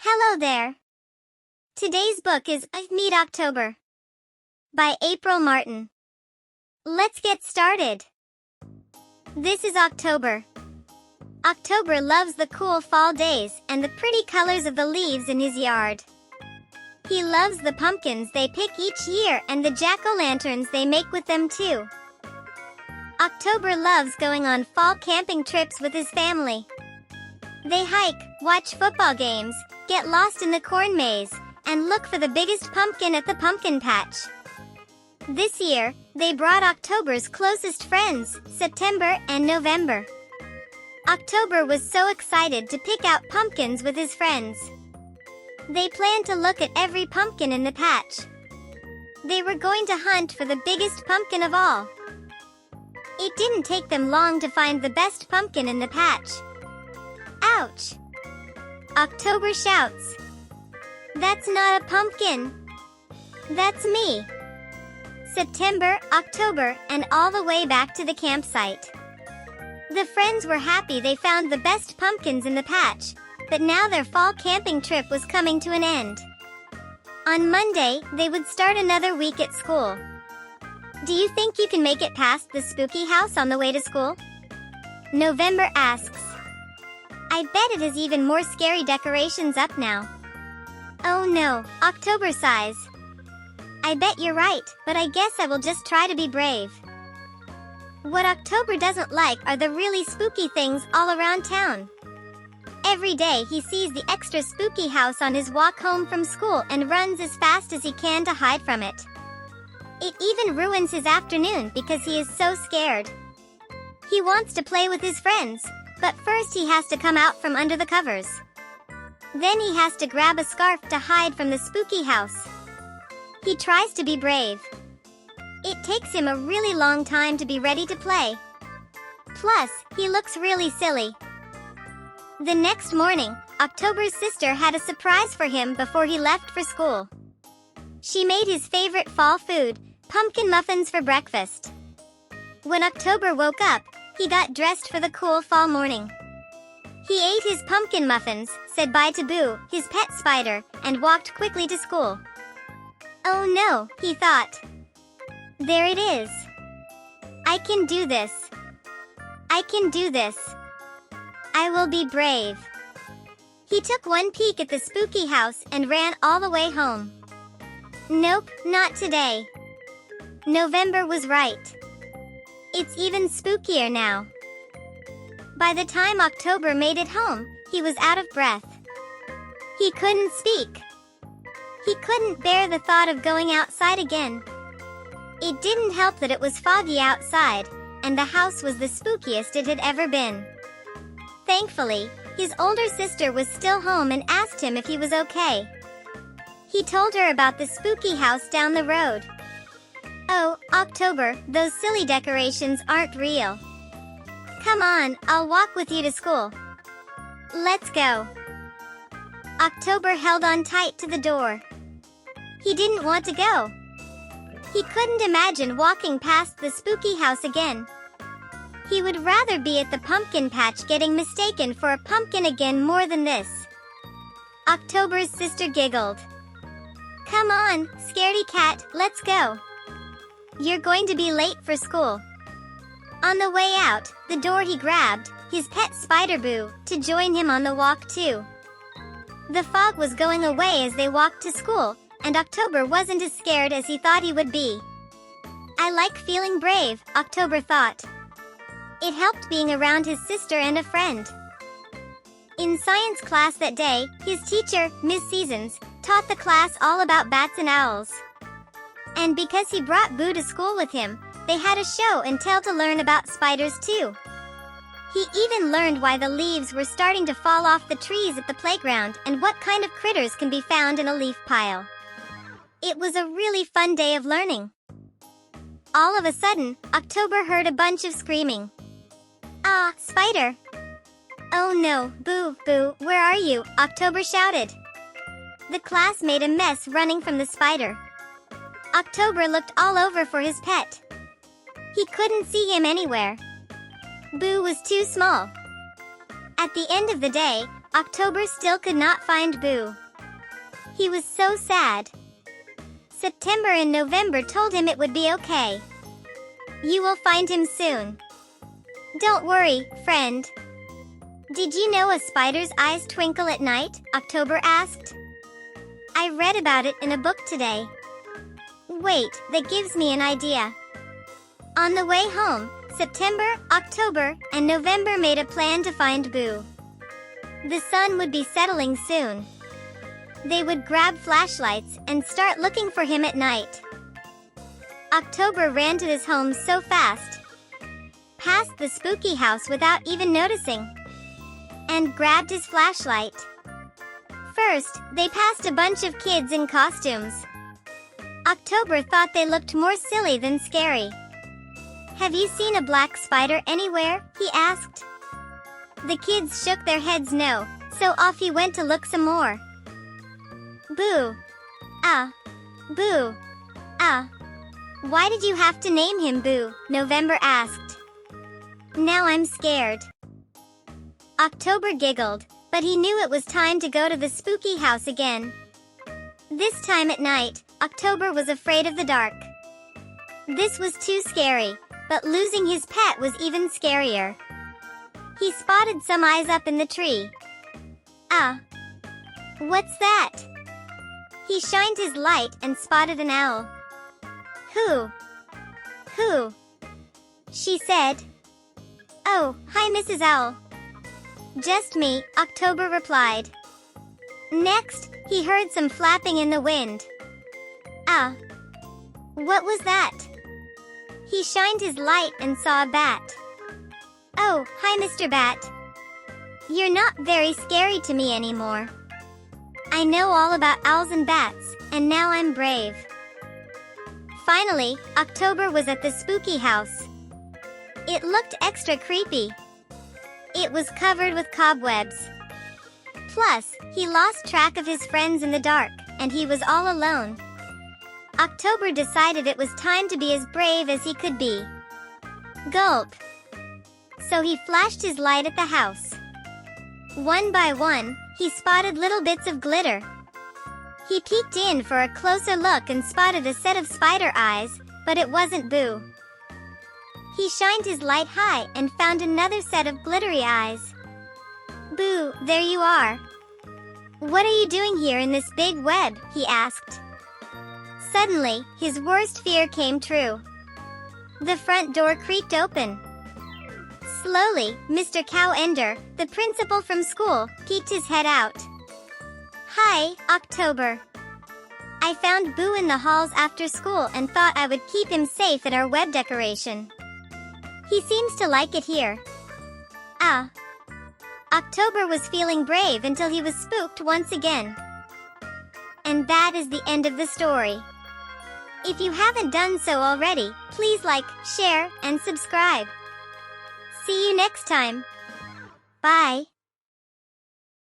Hello there. Today's book is Meet October by April Martin. Let's get started. This is October. October loves the cool fall days and the pretty colors of the leaves in his yard. He loves the pumpkins they pick each year and the jack-o'-lanterns they make with them too. October loves going on fall camping trips with his family. They hike, watch football games, get lost in the corn maze, and look for the biggest pumpkin at the pumpkin patch. This year, they brought October's closest friends, September and November. October was so excited to pick out pumpkins with his friends. They planned to look at every pumpkin in the patch. They were going to hunt for the biggest pumpkin of all. It didn't take them long to find the best pumpkin in the patch. Ouch! October shouts. That's not a pumpkin. That's me. September, October, and all the way back to the campsite. The friends were happy they found the best pumpkins in the patch, but now their fall camping trip was coming to an end. On Monday, they would start another week at school. Do you think you can make it past the spooky house on the way to school? November asks. I bet it has even more scary decorations up now. Oh no, October sighs. I bet you're right, but I guess I will just try to be brave. What October doesn't like are the really spooky things all around town. Every day he sees the extra spooky house on his walk home from school and runs as fast as he can to hide from it. It even ruins his afternoon because he is so scared. He wants to play with his friends, but first he has to come out from under the covers. Then he has to grab a scarf to hide from the spooky house. He tries to be brave. It takes him a really long time to be ready to play. Plus, he looks really silly. The next morning, October's sister had a surprise for him before he left for school. She made his favorite fall food, pumpkin muffins for breakfast. When October woke up, he got dressed for the cool fall morning. He ate his pumpkin muffins, said bye to Boo, his pet spider, and walked quickly to school. Oh no, he thought. There it is. I can do this. I can do this. I will be brave. He took one peek at the spooky house and ran all the way home. Nope, not today. November was right. It's even spookier now. By the time October made it home, he was out of breath. He couldn't speak. He couldn't bear the thought of going outside again. It didn't help that it was foggy outside, and the house was the spookiest it had ever been. Thankfully, his older sister was still home and asked him if he was okay. He told her about the spooky house down the road. Oh, October, those silly decorations aren't real. Come on, I'll walk with you to school. Let's go. October held on tight to the door. He didn't want to go. He couldn't imagine walking past the spooky house again. He would rather be at the pumpkin patch getting mistaken for a pumpkin again more than this. October's sister giggled. Come on, scaredy cat, let's go. You're going to be late for school. On the way out, the door he grabbed, his pet spider Boo, to join him on the walk too. The fog was going away as they walked to school, and October wasn't as scared as he thought he would be. I like feeling brave, October thought. It helped being around his sister and a friend. In science class that day, his teacher, Miss Seasons, taught the class all about bats and owls. And because he brought Boo to school with him, they had a show and tell to learn about spiders too. He even learned why the leaves were starting to fall off the trees at the playground and what kind of critters can be found in a leaf pile. It was a really fun day of learning. All of a sudden, October heard a bunch of screaming. Ah, spider! Oh no, Boo, Boo, where are you? October shouted. The class made a mess running from the spider. October looked all over for his pet. He couldn't see him anywhere. Boo was too small. At the end of the day, October still could not find Boo. He was so sad. September and November told him it would be okay. You will find him soon. Don't worry, friend. Did you know a spider's eyes twinkle at night? October asked. I read about it in a book today. Wait, that gives me an idea. On the way home, September, October, and November made a plan to find Boo. The sun would be settling soon. They would grab flashlights and start looking for him at night. October ran to his home so fast, past the spooky house without even noticing, and grabbed his flashlight. First, they passed a bunch of kids in costumes. October thought they looked more silly than scary. Have you seen a black spider anywhere? He asked. The kids shook their heads no, so off he went to look some more. Boo. Boo. Why did you have to name him Boo? November asked. Now I'm scared. October giggled, but he knew it was time to go to the spooky house again. This time at night, October was afraid of the dark. This was too scary, but losing his pet was even scarier. He spotted some eyes up in the tree. What's that? He shined his light and spotted an owl. Who? She said. Oh, hi Mrs. Owl. Just me, October replied. Next, he heard some flapping in the wind. What was that? He shined his light and saw a bat. Oh, hi Mr. Bat. You're not very scary to me anymore. I know all about owls and bats, and now I'm brave. Finally, October was at the spooky house. It looked extra creepy. It was covered with cobwebs. Plus, he lost track of his friends in the dark, and he was all alone. October decided it was time to be as brave as he could be. Gulp! So he flashed his light at the house. One by one, he spotted little bits of glitter. He peeked in for a closer look and spotted a set of spider eyes, but it wasn't Boo. He shined his light high and found another set of glittery eyes. Boo, there you are. What are you doing here in this big web? He asked. Suddenly, his worst fear came true. The front door creaked open. Slowly, Mr. Cowender, the principal from school, peeked his head out. Hi, October. I found Boo in the halls after school and thought I would keep him safe at our web decoration. He seems to like it here. October was feeling brave until he was spooked once again. And that is the end of the story. If you haven't done so already, please like, share, and subscribe. See you next time. Bye.